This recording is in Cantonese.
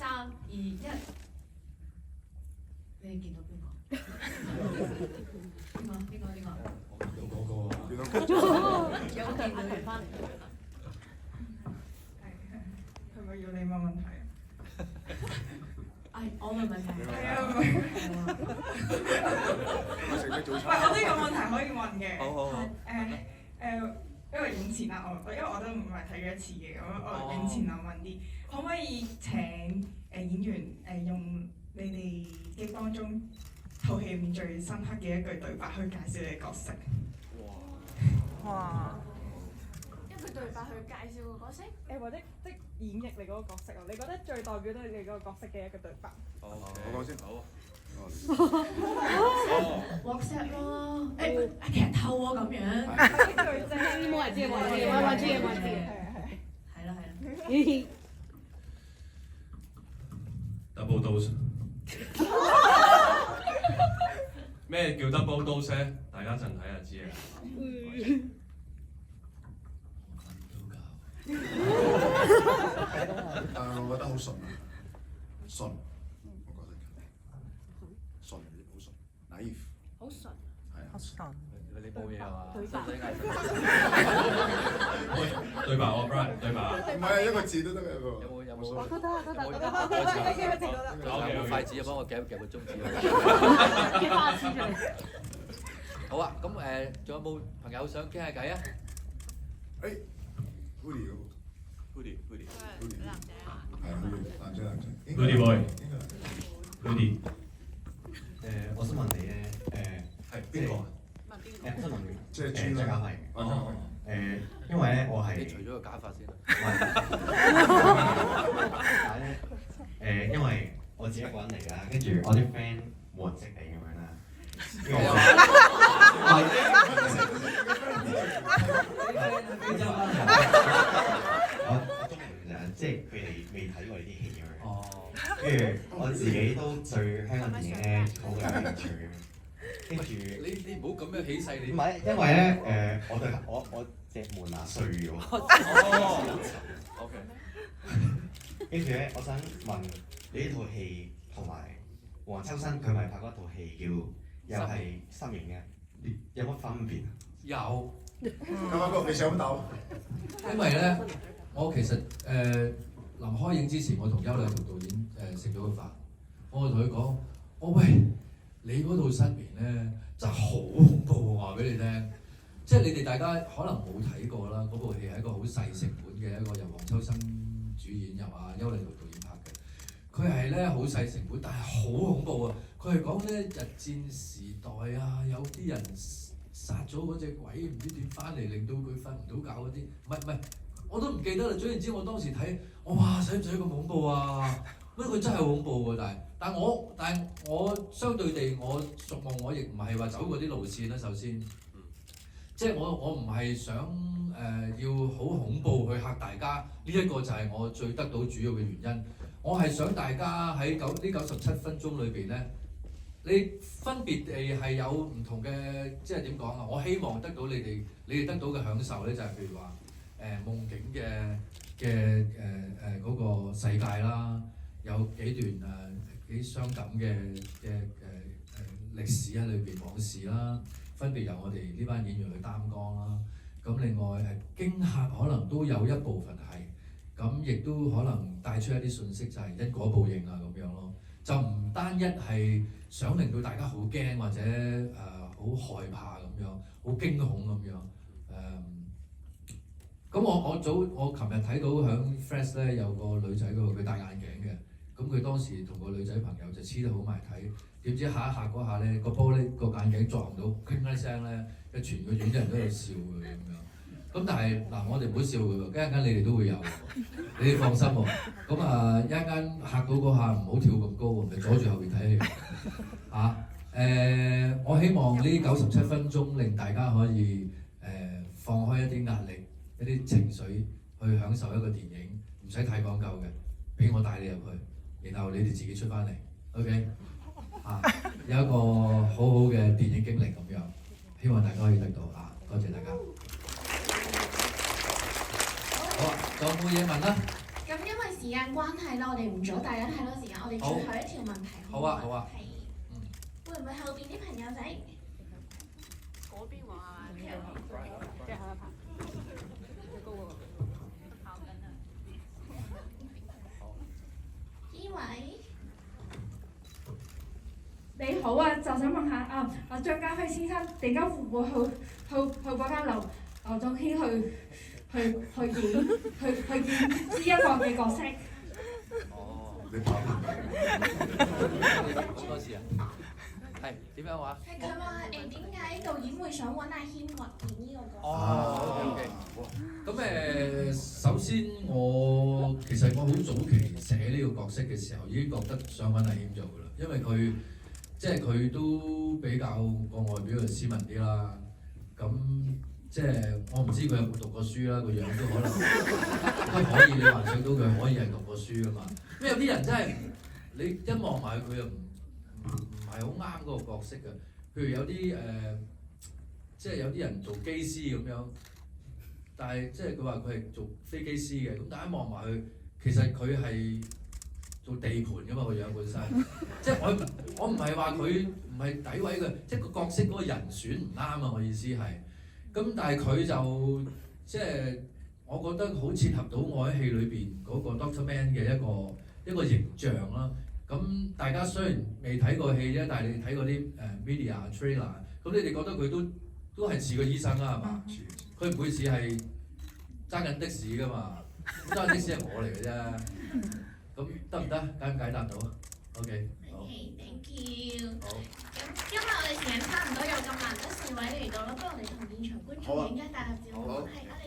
3、2、1，你哋見到邊個？邊個？有嗰個啊！有見到翻嚟。係咪要你問問題啊？我問問題。係啊，唔係。食咩早餐？我都有問題可以問嘅。好。因為影前啦，因為我都唔係睇咗一次嘅，咁我影前就問啲，可唔可以請演員用你哋嘅當中套戲入面最深刻嘅一句對白去介紹你嘅角色？哇！一句對白去介紹個角色？或者即演繹你嗰個角色啊？你覺得最代表到你嗰個角色嘅一個對白？我講先。好。WhatsApp 咯，劇透喎咁樣。冇人知。係啦。Double dose 咩叫 double dose 咧？大家一陣睇就知啦。我覺得好順啊，順，我覺得順好順 ，naive， 好順。係啊。你冇嘢係嘛？對白。對白我 Brian 對白。唔係一個字都得嘅喎。有冇？都得。有冇筷子啊？幫我夾個中指。好啊，咁仲有冇朋友想傾下偈啊？Hoodie 嗰個。Hoodie。男仔啊。係啊，男仔。Hoodie boy。Hoodie。我想問你咧，係邊個啊？我想問你，即係張家輝。因為咧我係你除咗個假髮先。因為我自己一個人嚟㗎，跟住我啲 friend 冇人識你咁樣啦。我中意就即係佢哋未睇過呢啲戲咁樣。跟住我自己都對香港電影咧好有興趣。跟住你唔好咁樣起勢，你唔係因為咧我隻門牙碎咗。OK。跟住咧，我想問你呢套戲同埋黃秋生佢咪拍過一套戲叫又係心形嘅，有乜分別啊？有。咁阿哥你想唔到？因為咧，我其實臨開映之前，我同邱禮濤導演食咗個飯，我同佢講：喂，你嗰套失眠咧就好恐怖，我話俾你聽。即係你哋大家可能冇睇過啦，嗰部戲係一個好細成本嘅一個由黃秋生主演，由邱禮濤導演拍嘅。佢係咧好細成本，但係好恐怖啊！佢係講咧日戰時代啊，有啲人殺咗嗰隻鬼，唔知點翻嚟，令到佢瞓唔到覺嗰啲。唔係，我都唔記得啦。總言之，我當時睇，我哇使唔使咁恐怖啊？乜佢真係好恐怖喎！但係我相對地，我屬望我亦唔係話走嗰啲路線啦。首先。即係我唔係想要好恐怖去嚇大家，呢一個就係我最得到主要嘅原因。我係想大家喺呢97分鐘裏邊咧，你分別地係有唔同嘅，即係點講啊？我希望得到你哋得到嘅享受咧，就係譬如話夢境嘅嗰個世界啦，有幾段幾傷感嘅歷史喺裏邊往事啦。分別由我哋呢班演員去擔綱啦，咁另外驚嚇可能都有一部分係，咁亦都可能帶出一啲信息，就係因果報應啊咁樣咯，就唔單一係想令到大家好驚或者好害怕咁樣，好驚恐咁樣咁我琴日睇到響 Fresh 咧有個女仔嗰度，佢戴眼鏡嘅，咁佢當時同個女仔朋友就黐得好埋睇。點知下一下嗰下咧，個玻璃個眼鏡撞到，傾一聲咧，全個院啲人都喺度笑佢咁樣。咁但係嗱，我哋唔好笑佢喎，一陣間你哋都會有，你哋放心喎。咁一陣間嚇到嗰下唔好跳咁高喎，咪阻住後邊睇戲我希望呢97分鐘令大家可以放開一啲壓力、一啲情緒去享受一個電影，唔使太講究嘅，俾我帶你入去，然後你哋自己出翻嚟 ，OK？有一個好好嘅電影經歷咁樣，希望大家可以得到多謝大家。好啊，仲有冇嘢問啦？咁因為時時間關係啦，我哋唔阻大家太多時間，我哋最後一條問題。好啊好啊。係會唔會後邊啲朋友仔？嗰邊話啊，即係下一排最高嗰個考緊啊！呢位你好啊，就想問下啊張家輝先生，突然間會唔會去嗰間劉總軒去演呢一個嘅角色？哦，你拍好多次啊。係點樣話？係佢話點解導演會想揾阿軒演呢個角色？哦，OK。咁首先其實我好早期寫呢個角色嘅時候，已經覺得想揾阿謙做㗎啦，因為佢都比較個外表就斯文啲啦。咁我唔知佢有冇讀過書啦，個樣都可能都可以，你幻想到佢可以係讀過書㗎嘛？因為有啲人真係你一望埋佢又唔係好啱嗰個角色嘅。譬如有啲有啲人做機師咁樣。但係佢話佢係做飛機師嘅，咁大家望埋佢，其實佢係做地盤㗎嘛，個樣本身。我唔係話佢唔係詆毀佢，個角色嗰個人選唔啱啊！我意思係，咁但係佢就我覺得好切合到我喺戲裏邊嗰個 Doctor Man 嘅一個形象啦。咁大家雖然未睇過戲啫，但係你睇過啲media trailer，咁你哋覺得佢都係似個醫生啦，係嘛？佢唔會似係揸緊的士㗎嘛，揸緊的士係我嚟嘅啫。咁得唔得？解唔解答到 ？OK， 好。Thank you。好。咁因為我哋時間差唔多，有咁難得4位嚟到啦，不如我哋同現場觀眾影一大合照好唔好？係，我哋。